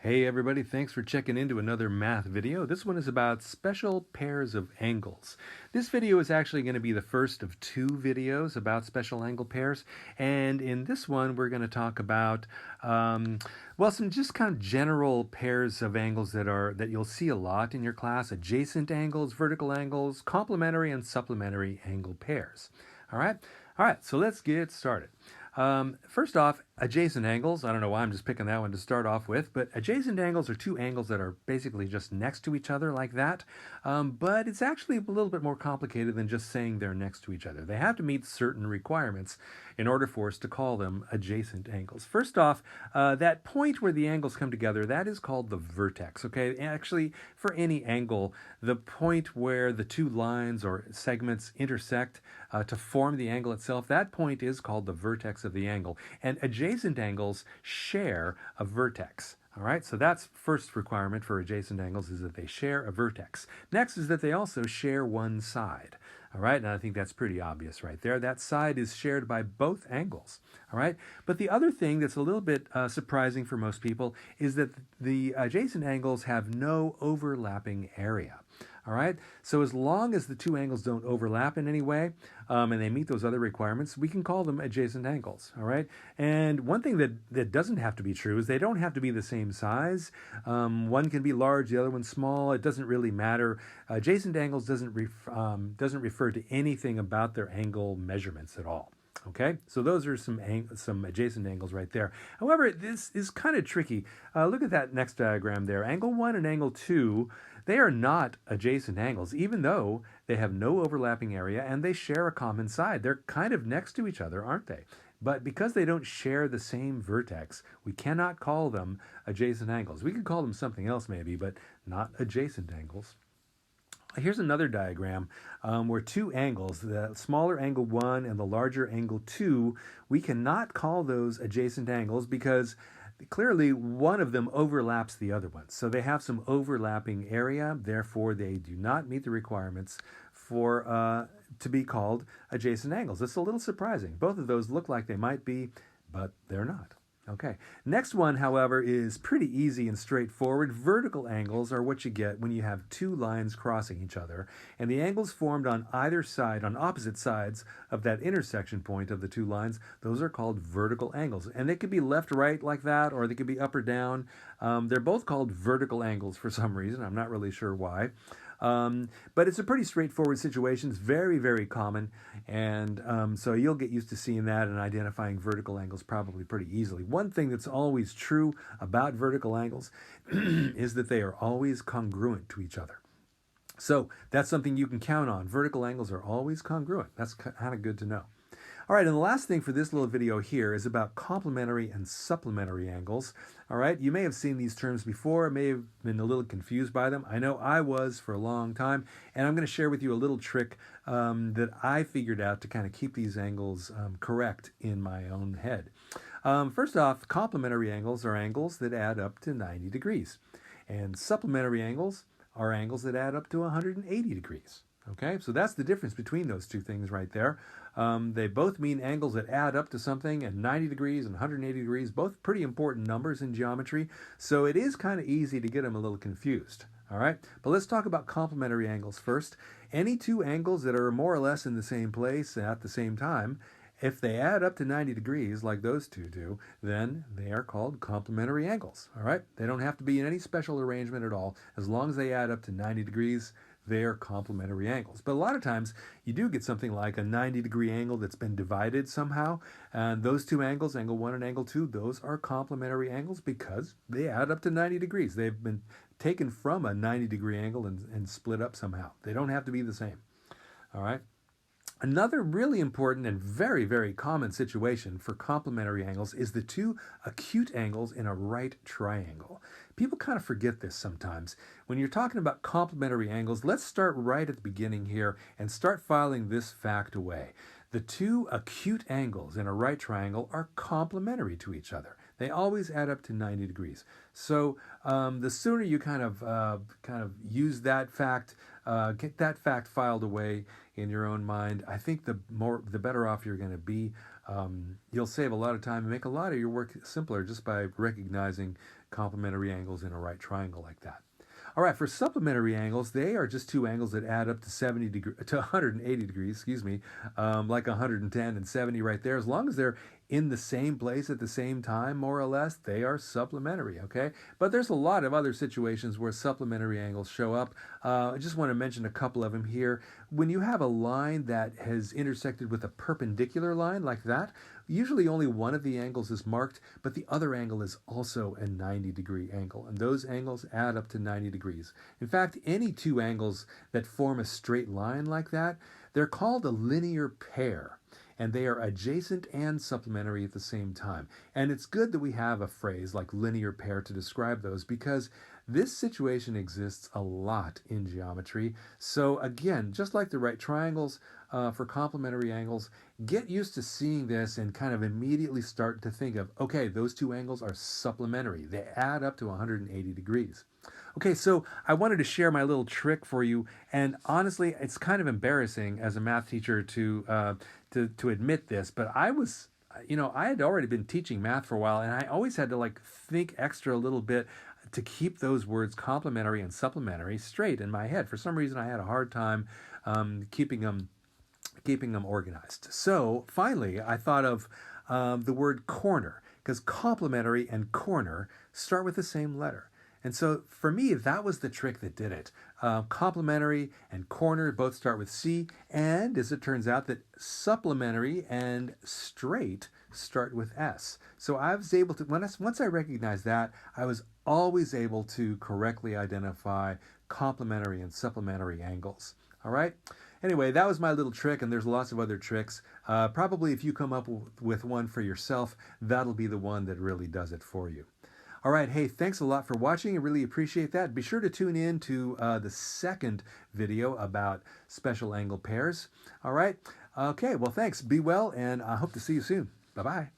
Hey everybody, thanks for checking into another math video. This one is about special pairs of angles. This video is actually going to be the first of two videos about special angle pairs, and in this one we're going to talk about some just kind of general pairs of angles that you'll see a lot in your class: adjacent angles, vertical angles, complementary and supplementary angle pairs. All right, so let's get started. First off, adjacent angles. I don't know why I'm just picking that one to start off with, but adjacent angles are two angles that are basically just next to each other like that. But it's actually a little bit more complicated than just saying they're next to each other. They have to meet certain requirements in order for us to call them adjacent angles. First off, that point where the angles come together, that is called the vertex, okay? Actually, for any angle, the point where the two lines or segments intersect to form the angle itself, that point is called the vertex of the angle. And adjacent angles share a vertex. All right, so that's first requirement for adjacent angles, is that they share a vertex. Next is that they also share one side. All right, and I think that's pretty obvious right there. That side is shared by both angles. All right, but the other thing that's a little bit surprising for most people is that the adjacent angles have no overlapping area. All right, so as long as the two angles don't overlap in any way and they meet those other requirements, we can call them adjacent angles. All right, and one thing that doesn't have to be true is they don't have to be the same size. One can be large, the other one small. It doesn't really matter. Adjacent angles doesn't refer to anything about their angle measurements at all. Okay, so those are some adjacent angles right there. However, this is kind of tricky. Look at that next diagram there. Angle 1 and angle 2, they are not adjacent angles, even though they have no overlapping area and they share a common side. They're kind of next to each other, aren't they? But because they don't share the same vertex, we cannot call them adjacent angles. We could call them something else maybe, but not adjacent angles. Here's another diagram where two angles, the smaller angle 1 and the larger angle 2, we cannot call those adjacent angles because clearly one of them overlaps the other one. So they have some overlapping area, therefore they do not meet the requirements for to be called adjacent angles. It's a little surprising. Both of those look like they might be, but they're not. Okay, next one, however, is pretty easy and straightforward. Vertical angles are what you get when you have two lines crossing each other, and the angles formed on either side, on opposite sides of that intersection point of the two lines, those are called vertical angles. And they could be left, right like that, or they could be up or down. They're both called vertical angles for some reason. I'm not really sure why. But it's a pretty straightforward situation. It's very, very common. And so you'll get used to seeing that and identifying vertical angles probably pretty easily. One thing that's always true about vertical angles is that they are always congruent to each other. So that's something you can count on. Vertical angles are always congruent. That's kind of good to know. All right, and the last thing for this little video here is about complementary and supplementary angles. All right, you may have seen these terms before, may have been a little confused by them. I know I was for a long time, and I'm going to share with you a little trick that I figured out to kind of keep these angles correct in my own head. First off, complementary angles are angles that add up to 90 degrees, and supplementary angles are angles that add up to 180 degrees. Okay, so that's the difference between those two things right there. They both mean angles that add up to something, and 90 degrees and 180 degrees, both pretty important numbers in geometry, so it is kind of easy to get them a little confused. All right, but let's talk about complementary angles first. Any two angles that are more or less in the same place at the same time, if they add up to 90 degrees, like those two do, then they are called complementary angles. All right, they don't have to be in any special arrangement at all. As long as they add up to 90 degrees, they're complementary angles. But a lot of times you do get something like a 90-degree angle that's been divided somehow, and those two angles, angle 1 and angle 2, those are complementary angles because they add up to 90 degrees. They've been taken from a 90-degree angle and split up somehow. They don't have to be the same. All right. Another really important and very, very common situation for complementary angles is the two acute angles in a right triangle. People kind of forget this sometimes. When you're talking about complementary angles, let's start right at the beginning here and start filing this fact away. The two acute angles in a right triangle are complementary to each other. They always add up to 90 degrees. So the sooner you kind of use that fact, get that fact filed away in your own mind, I think the better off you're going to be You'll save a lot of time and make a lot of your work simpler just by recognizing complementary angles in a right triangle like that. All right, for supplementary angles, they are just two angles that add up to 180 degrees, excuse me, like 110 and 70 right there. As long as they're in the same place at the same time, more or less, they are supplementary, okay? But there's a lot of other situations where supplementary angles show up. I just want to mention a couple of them here. When you have a line that has intersected with a perpendicular line like that, usually only one of the angles is marked, but the other angle is also a 90-degree angle, and those angles add up to 90 degrees. In fact, any two angles that form a straight line like that, they're called a linear pair, and they are adjacent and supplementary at the same time. And it's good that we have a phrase like linear pair to describe those, because this situation exists a lot in geometry. So again, just like the right triangles for complementary angles, get used to seeing this and kind of immediately start to think of, okay, those two angles are supplementary. They add up to 180 degrees. Okay, so I wanted to share my little trick for you, and honestly, it's kind of embarrassing as a math teacher to admit this, but I had already been teaching math for a while, and I always had to like think extra a little bit to keep those words complementary and supplementary straight in my head. For some reason, I had a hard time keeping them organized. So finally, I thought of the word corner, because complementary and corner start with the same letter. And so for me, that was the trick that did it. Complementary and corner both start with C, and as it turns out that supplementary and straight start with S. So I was able to, once I recognized that, I was always able to correctly identify complementary and supplementary angles. All right? Anyway, that was my little trick, and there's lots of other tricks. Probably if you come up with one for yourself, that'll be the one that really does it for you. All right, hey, thanks a lot for watching. I really appreciate that. Be sure to tune in to the second video about special angle pairs. All right, okay, well, thanks. Be well, and I hope to see you soon. Bye-bye.